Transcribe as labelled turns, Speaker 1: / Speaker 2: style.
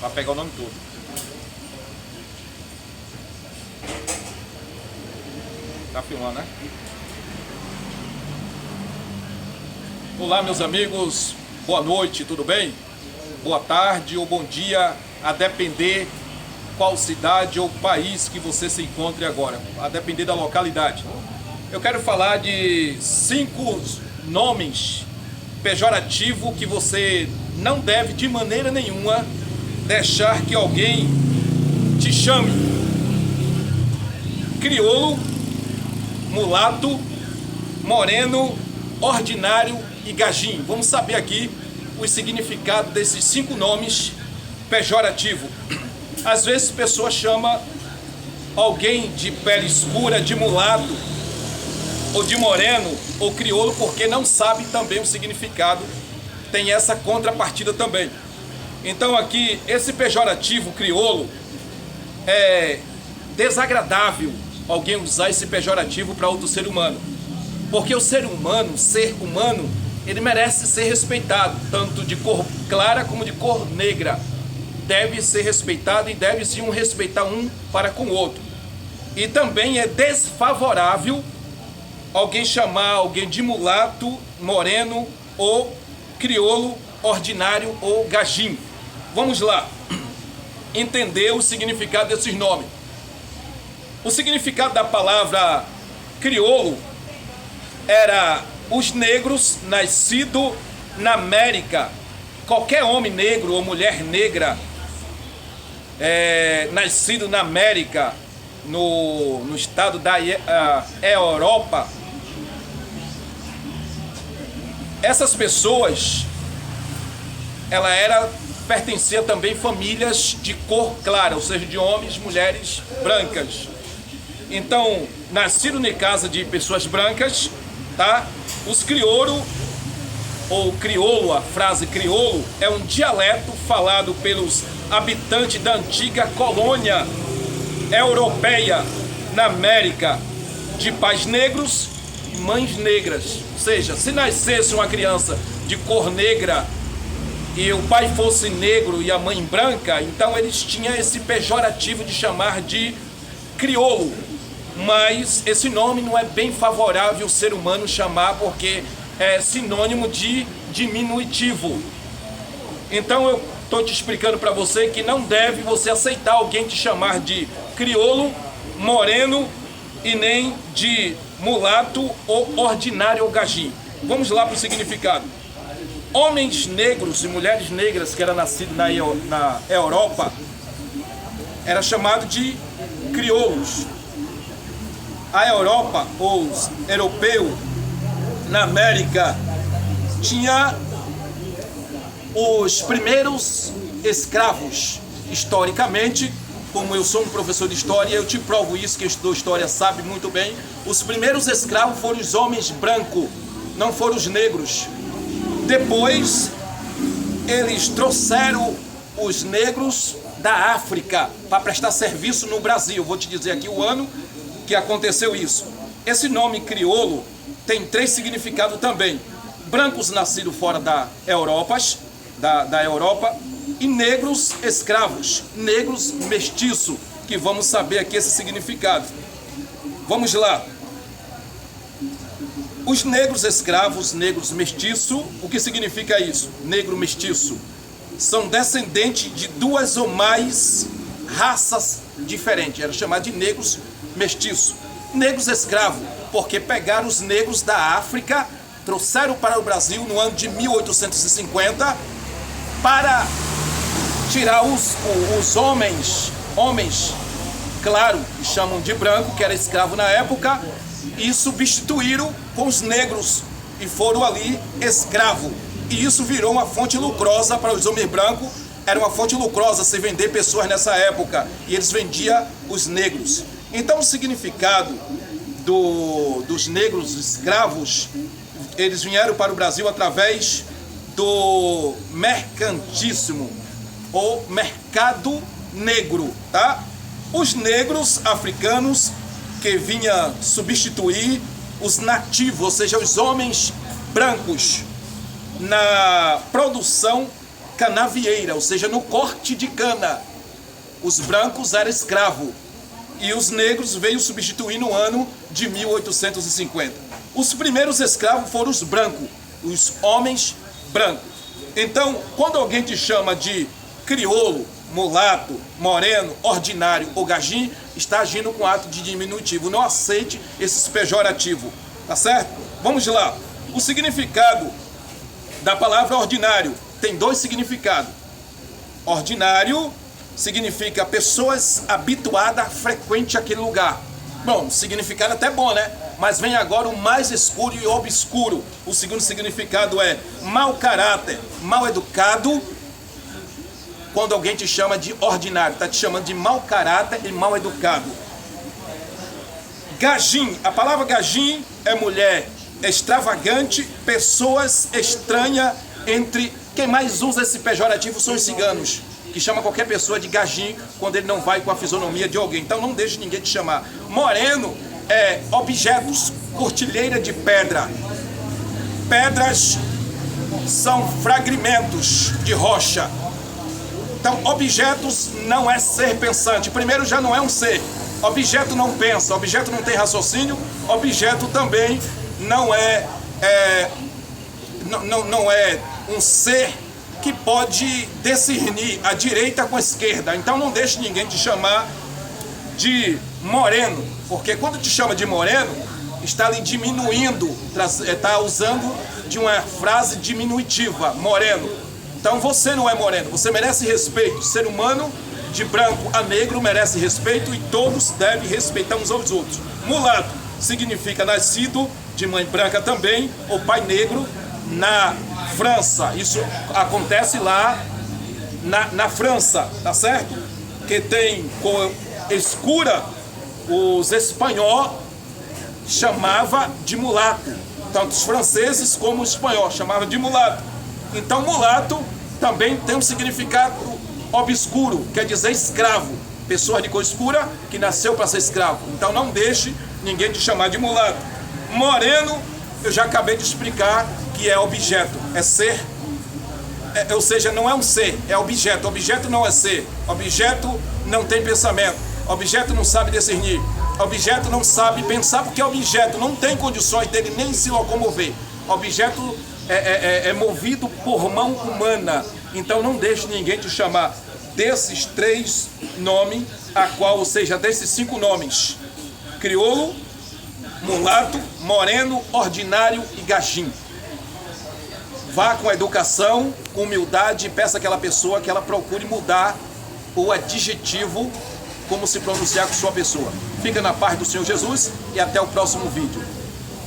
Speaker 1: Para pegar o nome todo. Tá filmando, né? Olá, meus amigos. Boa noite, tudo bem? Boa tarde ou bom dia, a depender qual cidade ou país que você se encontre agora, a depender da localidade. Eu quero falar de 5 nomes pejorativos que você não deve de maneira nenhuma deixar que alguém te chame: crioulo, mulato, moreno, ordinário e gajinho. Vamos saber aqui o significado desses 5 nomes pejorativos. Às vezes a pessoa chama alguém de pele escura de mulato, ou de moreno, ou crioulo, porque não sabe também o significado. Tem essa contrapartida também. Então aqui, esse pejorativo crioulo, é desagradável alguém usar esse pejorativo para outro ser humano. Porque o ser humano, ele merece ser respeitado, tanto de cor clara como de cor negra. Deve ser respeitado e deve-se respeitar um para com o outro. E também é desfavorável alguém chamar alguém de mulato, moreno ou crioulo, ordinário ou gajinho. Vamos lá entender o significado desses nomes. O significado da palavra crioulo era os negros nascidos na América. Qualquer homem negro ou mulher negra nascido na América, no estado da Europa, essas pessoas, pertencia também famílias de cor clara, ou seja, de homens, mulheres brancas. Então, nascido em casa de pessoas brancas, tá? Os crioulo ou crioulo, a frase crioulo, é um dialeto falado pelos habitantes da antiga colônia europeia na América, de pais negros e mães negras. Ou seja, se nascesse uma criança de cor negra e o pai fosse negro e a mãe branca, então eles tinham esse pejorativo de chamar de crioulo. Mas esse nome não é bem favorável o ser humano chamar, porque é sinônimo de diminutivo. Então eu estou te explicando para você que não deve você aceitar alguém te chamar de crioulo, moreno e nem de mulato ou ordinário ou gajinho. Vamos lá para o significado. Homens negros e mulheres negras que eram nascidos na Europa era chamado de crioulos. A Europa, ou os europeus, na América, tinha os primeiros escravos. Historicamente, como eu sou um professor de história, eu te provo isso, quem estudou história sabe muito bem. Os primeiros escravos foram os homens brancos, não foram os negros. Depois, eles trouxeram os negros da África para prestar serviço no Brasil. Vou te dizer aqui o ano que aconteceu isso. Esse nome crioulo tem 3 significados também: brancos nascidos fora da Europa, e negros escravos, negros mestiço, que vamos saber aqui esse significado. Vamos lá. Os negros escravos, negros mestiço, o que significa isso? Negro mestiço são descendentes de 2 ou mais raças diferentes. Era chamado de negros mestiço. Negros escravos, porque pegaram os negros da África, trouxeram para o Brasil no ano de 1850 para tirar os homens, claro, que chamam de branco, que era escravo na época, e substituíram com os negros e foram ali escravo. E isso virou uma fonte lucrosa para os homens brancos. Era uma fonte lucrosa se vender pessoas nessa época, e eles vendiam os negros. Então o significado dos negros escravos, eles vieram para o Brasil através do mercantíssimo ou mercado negro, tá? Os negros africanos que vinha substituir os nativos, ou seja, os homens brancos, na produção canavieira, ou seja, no corte de cana. Os brancos eram escravos e os negros veio substituir no ano de 1850. Os primeiros escravos foram os brancos, os homens brancos. Então, quando alguém te chama de crioulo, mulato, moreno, ordinário ou gajim, está agindo com ato de diminutivo. Não aceite esses pejorativos, tá certo? Vamos lá. O significado da palavra ordinário tem dois significados. Ordinário significa pessoas habituadas, frequente àquele lugar. Bom, o significado até bom, né? Mas vem agora o mais escuro e obscuro. O segundo significado é mau caráter, mal educado. Quando alguém te chama de ordinário, está te chamando de mau caráter e mal educado. Gajim, a palavra gajim é mulher extravagante, pessoas estranhas. Entre quem mais usa esse pejorativo são os ciganos, que chama qualquer pessoa de gajim quando ele não vai com a fisionomia de alguém. Então não deixe ninguém te chamar. Moreno é objetos, cortilheira de pedra. Pedras são fragmentos de rocha. Então objetos não é ser pensante. Primeiro já não é um ser. Objeto não pensa, objeto não tem raciocínio, objeto também não é um ser que pode discernir a direita com a esquerda. Então não deixe ninguém te chamar de moreno, porque quando te chama de moreno, está ali diminuindo, está usando de uma frase diminutiva, moreno. Então você não é moreno, você merece respeito. Ser humano, de branco a negro, merece respeito e todos devem respeitar uns aos outros. Mulato significa nascido de mãe branca também, ou pai negro, na França. Isso acontece lá na França, tá certo? Que tem cor escura, os espanhóis chamavam de mulato. Tanto os franceses como os espanhóis chamavam de mulato. Então mulato também tem um significado obscuro, quer dizer escravo. Pessoa de cor escura que nasceu para ser escravo. Então não deixe ninguém te chamar de mulato. Moreno, eu já acabei de explicar que é objeto, é ser, ou seja, não é um ser, é objeto. Objeto não é ser, objeto não tem pensamento, objeto não sabe discernir, objeto não sabe pensar, porque objeto não tem condições dele nem se locomover. Objeto é movido por mão humana. Então não deixe ninguém te chamar desses três nomes, ou seja, desses 5 nomes: crioulo, mulato, moreno, ordinário e gajim. Vá com educação, com humildade e peça àquela pessoa que ela procure mudar o adjetivo como se pronunciar com sua pessoa. Fica na paz do Senhor Jesus e até o próximo vídeo.